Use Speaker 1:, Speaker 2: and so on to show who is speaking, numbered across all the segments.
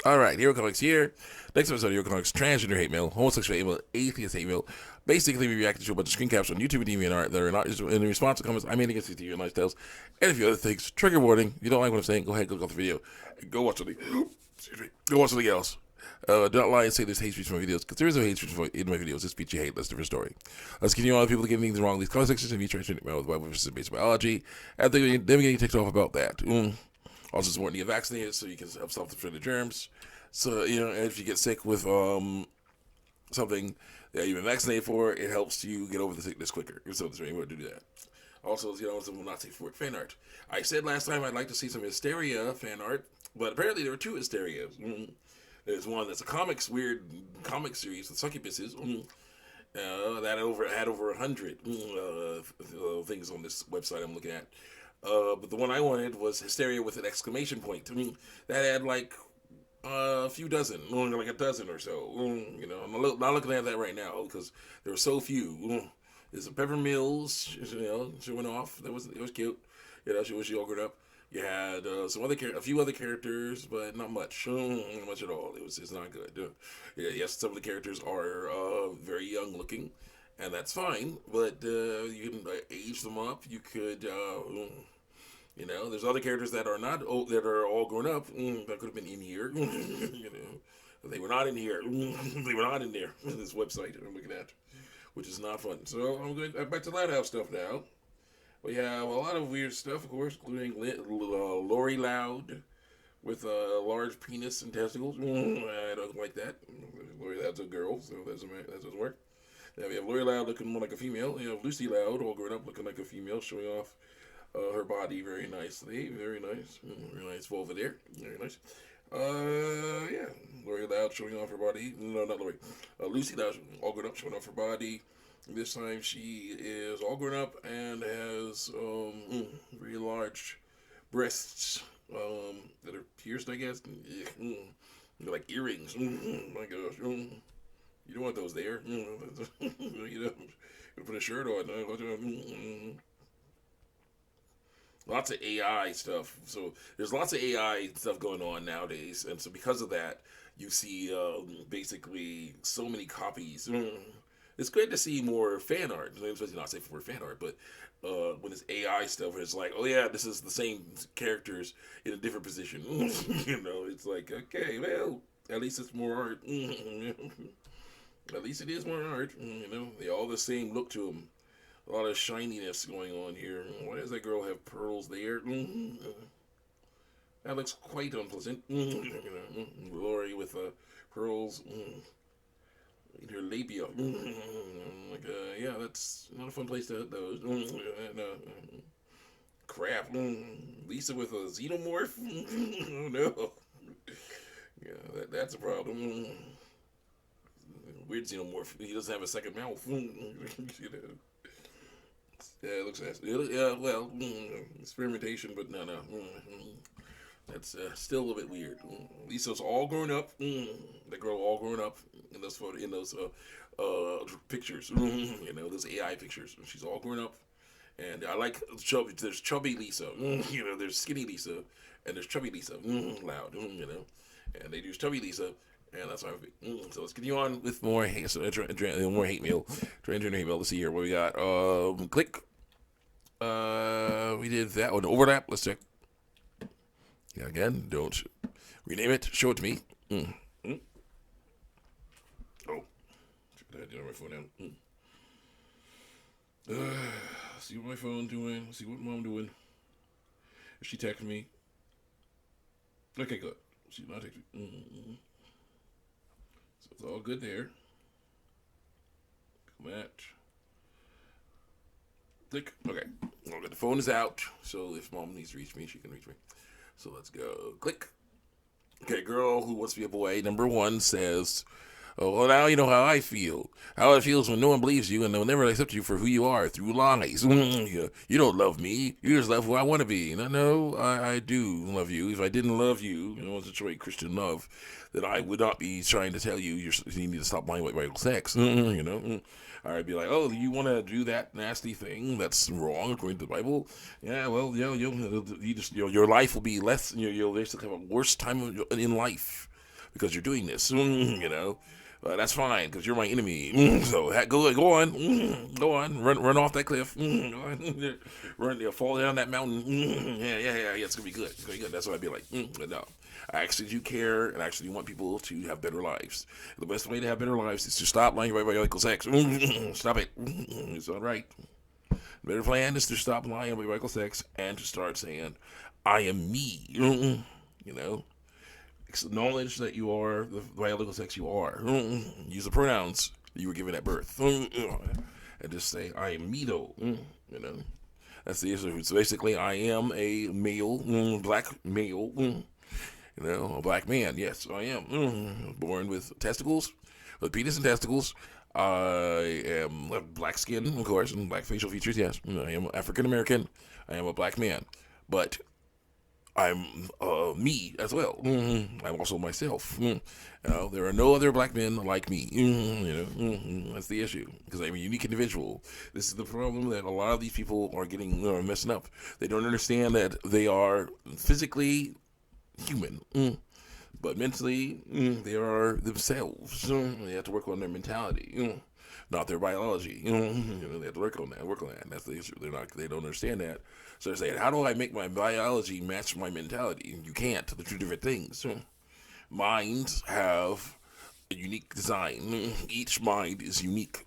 Speaker 1: All right, Hero Comics here. Next episode of Hero Comics: Transgender hate mail, homosexual hate mail, atheist hate mail. Basically, we reacted to a bunch of screen caps on YouTube and DeviantArt that are not in response to comments I made against these TV and lifestyles and a few other things. Trigger warning: if you don't like what I'm saying, go ahead, click off the video, and go watch something. Excuse me. Go watch something else. Do not lie and say there's hate speech in my videos, because there is no hate speech in my videos. It's speech you hate. That's a different story. Let's continue on with people getting things wrong. These comment sections and me transgender mail with Bible versus basic biology. And then getting ticked off about that. Also, it's important to get vaccinated so you can help stop the germs. So, if you get sick with something that you've been vaccinated for, it helps you get over the sickness quicker. So there's very important to do that. Also, some will not safe for work fan art. I said last time I'd like to see some Hysteria fan art, but apparently there were two Hysterias. There's one that's a weird comic series with succubuses. That had over 100 things on this website I'm looking at. But the one I wanted was Hysteria with an exclamation point. That had like a few dozen, like a dozen or so. I'm not looking at that right now because there were so few. There's a Pepper Mills, showing off. It was cute. She all grown up. You had a few other characters, but not much. Not much at all. It's not good. Yes, some of the characters are very young looking, and that's fine. But you can age them up. You could. There's other characters that are not that are all grown up that could have been in here. They were not in here. They were not in there. This website I'm looking at, which is not fun. So I'm going back to Lighthouse stuff now. We have a lot of weird stuff, of course, including Lori Loud with a large penis and testicles. I don't like that. Lori Loud's a girl, so that doesn't work. Then we have Lori Loud looking more like a female. You have Lucy Loud, all grown up, looking like a female, showing off her body very nicely. Very nice. Very nice vulva there. Very nice. Lori Loud showing off her body. No, not Lori. Lucy Loud, all grown up, showing off her body. This time she is all grown up and has very large breasts that are pierced, I guess. They're like earrings. My gosh. You don't want those there. You put a shirt on. Lots of AI stuff. So there's lots of AI stuff going on nowadays. And so because of that, you see basically so many copies. It's great to see more fan art, especially not safe for fan art, but when it's AI stuff, it's like, oh yeah, this is the same characters in a different position. It's like, okay, well, at least it's more art. At least it is more art. They all the same look to them. A lot of shininess going on here. Why does that girl have pearls there? That looks quite unpleasant. Lori with pearls. In her labia. That's not a fun place to hit those. Crap. Lisa with a xenomorph? Oh no. Yeah, that's a problem. Weird xenomorph. He doesn't have a second mouth. Yeah, it looks nasty. Experimentation, but no. That's still a little bit weird. Lisa's all grown up. The girl all grown up in those pictures. Those AI pictures. She's all grown up, and I like chubby. There's chubby Lisa. There's skinny Lisa, and there's chubby Lisa. Loud. And they do chubby Lisa, and that's why. So let's continue on with more hate. More hate mail. Transgender hate mail. Let's see here what we got. Click. We did that one overlap. Let's check. Yeah, again, don't rename it. Show it to me. Oh, I had to my phone down. See what my phone doing. See what mom doing. Is she texting me? Okay, good. She's not texting me. So it's all good there. Match. Click. Okay. Okay. The phone is out, so if mom needs to reach me, she can reach me. So let's go. Click. Okay, girl who wants to be a boy, number 1 says, oh, well, now you know how I feel. How it feels when no one believes you and they'll never accept you for who you are through lies. You don't love me. You just love who I want to be. No, I do love you. If I didn't love you, it's a true Christian love, then I would not be trying to tell you you need to stop lying about sex. I'd be like, oh, you want to do that nasty thing that's wrong according to the Bible? Yeah, well, your life will be less. You'll basically have a worse time in life. because you're doing this. That's fine because you're my enemy. So go on, run off that cliff, run, fall down that mountain. Yeah. It's gonna be good. It's gonna be good. That's what I'd be like. But no, I actually do care and actually want people to have better lives. The best way to have better lives is to stop lying about biological sex. Stop it. It's all right. The better plan is to stop lying about biological sex and to start saying, "I am me." Acknowledge that you are the biological sex you are. Use the pronouns you were given at birth. And just say, I am me though. That's the issue. So basically, I am a male, black male, a black man. Yes, I am. Born with testicles, with penis and testicles. I am black skin, of course, and black facial features. Yes, I am African American. I am a black man. But I'm me as well. I'm also myself. There are no other black men like me. That's the issue because I'm a unique individual. This is the problem that a lot of these people are getting messing up. They don't understand that they are physically human, but mentally they are themselves. They have to work on their mentality. Not their biology. They have to work on that. That's the issue. They don't understand that. So they're saying, how do I make my biology match my mentality? You can't. They're two different things. Minds have a unique design. Each mind is unique.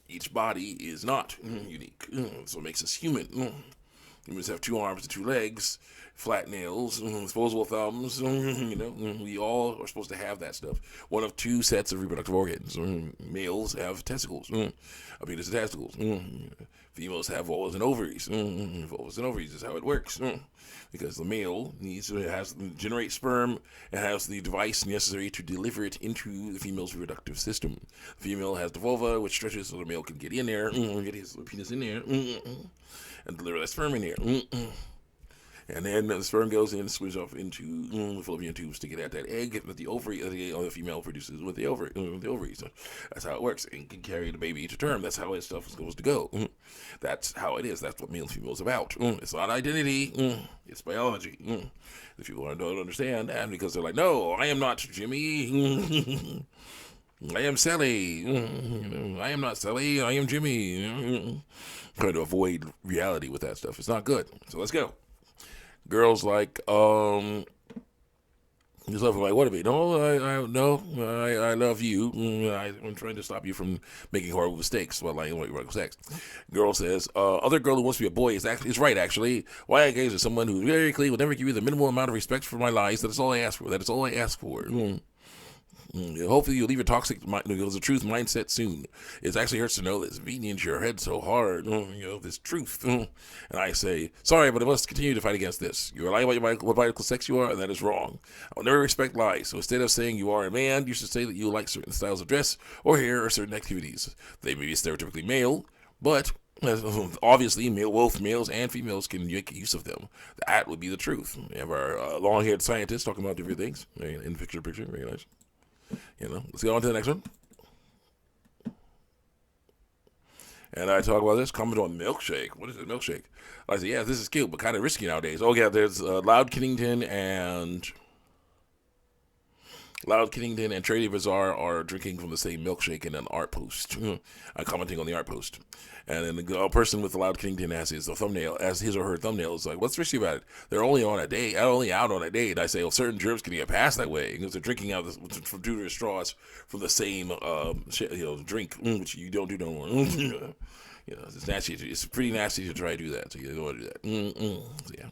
Speaker 1: Each body is not unique. So it makes us human. Humans have 2 arms and 2 legs, flat nails, disposable thumbs. We all are supposed to have that stuff. One of 2 sets of reproductive organs. Males have testicles, a penis and testicles. Females have vulvas and ovaries. Vulvas and ovaries is how it works. Because the male has to generate sperm and has the device necessary to deliver it into the female's reproductive system. The female has the vulva, which stretches so the male can get in there, get his penis in there, and deliver that sperm in there. And then the sperm goes in and swims off into the fallopian tubes to get at that egg that the female produces with the ovaries. So that's how it works. And can carry the baby to term. That's how this stuff is supposed to go. That's how it is. That's what male and female is about. It's not identity. It's biology. If people don't understand that because they're like, no, I am not Jimmy. I am Sally. I am not Sally. I am Jimmy. Trying to avoid reality with that stuff. It's not good. So let's go. Girls like, yourself like, what if it? No, I love you. I'm trying to stop you from making horrible mistakes while lying about sex. Girl says, other girl who wants to be a boy is right, actually. Why I engage with someone who very clearly will never give you the minimal amount of respect for my lies. That is all I ask for. That is all I ask for. Hopefully you'll leave your toxic the truth mindset soon. It actually hurts to know this beating into your head so hard. This truth. And I say, sorry, but I must continue to fight against this. You're lying about what biological sex you are, and that is wrong. I will never respect lies. So instead of saying you are a man, you should say that you like certain styles of dress or hair or certain activities. They may be stereotypically male, but obviously both males and females can make use of them. That would be the truth. We have our long-haired scientists talking about different things in picture. Very nice. Let's go on to the next one. And I talk about this, comment on milkshake. What is a milkshake? I say, yeah, this is cute, but kind of risky nowadays. Oh, yeah, there's Loud Kennington and Trading Bazaar are drinking from the same milkshake in an art post. I'm commenting on the art post. And then the person with the Loud Kennington as his or her thumbnail is like, what's risky about it? They're only out on a date. I say, well, certain germs can get passed that way because they're drinking out from 2 different straws from the same drink, which you don't do no more. It's nasty. It's pretty nasty to try to do that. So you don't want to do that. So, yeah.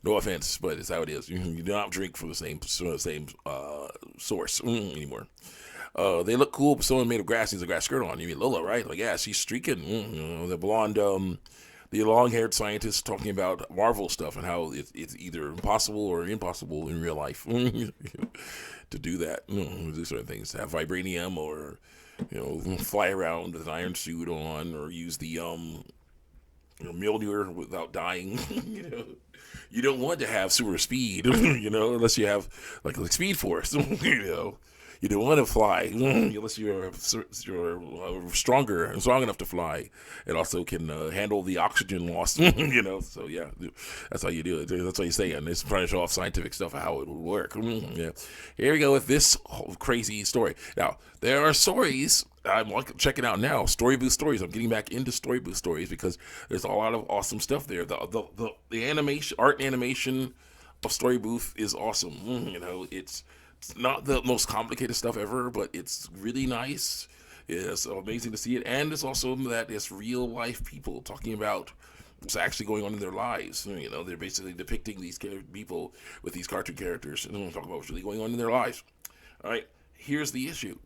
Speaker 1: No offense, but it's how it is. You do not drink from the same source anymore. They look cool, but someone made of grass needs a grass skirt on. You mean Lola, right? Like, yeah, she's streaking. The blonde, the long-haired scientist talking about Marvel stuff and how it's either impossible or impossible in real life to do that. Do certain things, have vibranium or fly around with an iron suit on, or use the Mjolnir without dying. You don't want to have super speed, unless you have like Speed Force. You don't want to fly unless you're strong enough to fly, and also can handle the oxygen loss. So yeah, that's how you do it. That's how you say it. And it's trying to show off scientific stuff of how it would work. Yeah, here we go with this whole crazy story. Now there are stories. I'm checking out now. Story booth stories. I'm getting back into story booth stories because there's a lot of awesome stuff there. The animation, art and animation of story booth is awesome. It's not the most complicated stuff ever, but it's really nice. It's amazing to see it, and it's also that it's real life people talking about what's actually going on in their lives. They're basically depicting these people with these cartoon characters, and talking about what's really going on in their lives. All right, here's the issue.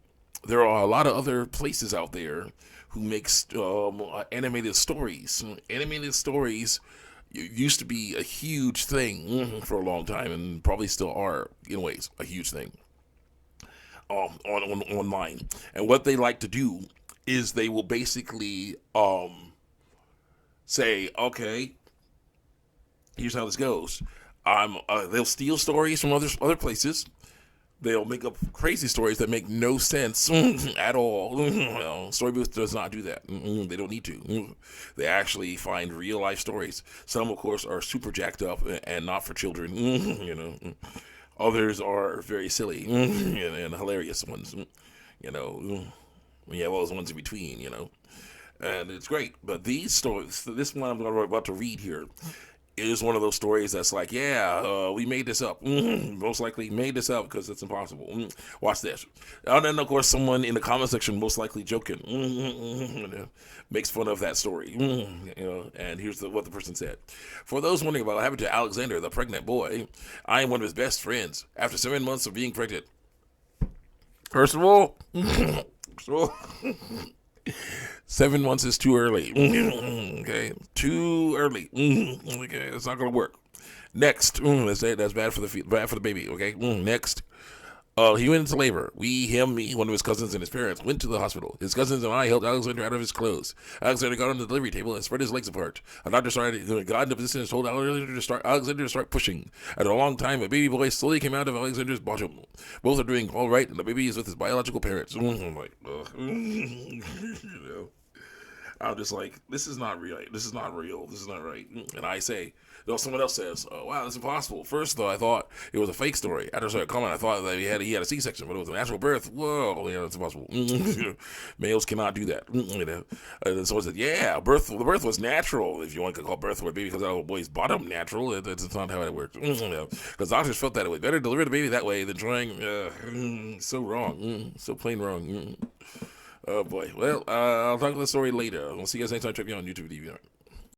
Speaker 1: There are a lot of other places out there who makes animated stories. Animated stories used to be a huge thing for a long time, and probably still are in ways a huge thing online. And what they like to do is they will basically say, okay, here's how this goes. They'll steal stories from other places. They'll make up crazy stories that make no sense at all. Storybooth does not do that. They don't need to. They actually find real life stories. Some, of course, are super jacked up and not for children. Others are very silly and hilarious ones. We have all those ones in between. And it's great. But these stories, this one I'm about to read here, is one of those stories that's like, we made this up. Most likely made this up because it's impossible. Watch this. And then, of course, someone in the comment section, most likely joking, makes fun of that story. And here's what the person said. For those wondering about what happened to Alexander, the pregnant boy, I am one of his best friends. After 7 months of being pregnant. First of all, 7 months is too early. Okay, too early. Okay, it's not gonna work. Next, let's say that's bad for the baby. Okay, next. He went into labor. Me, one of his cousins, and his parents went to the hospital. His cousins and I helped Alexander out of his clothes. Alexander got on the delivery table and spread his legs apart. A doctor got into position and told Alexander to start pushing. After a long time, a baby boy slowly came out of Alexander's bottom. Both are doing all right, and the baby is with his biological parents. I'm like, I'm just like, this is not real. This is not real. This is not right. And I say, someone else says, wow, that's impossible. First, though, I thought it was a fake story. After I started comment, I thought that he had a C-section, but it was a natural birth. Whoa, it's impossible. Males cannot do that. And someone said, the birth was natural. If you want to call birth where a baby comes out of a boy's bottom natural, that's not how it works. Because doctors felt that it was better to deliver the baby that way than trying. So wrong. So plain wrong. Oh boy. Well, I'll talk about the story later. We'll see you guys next time. Check me out on YouTube TV.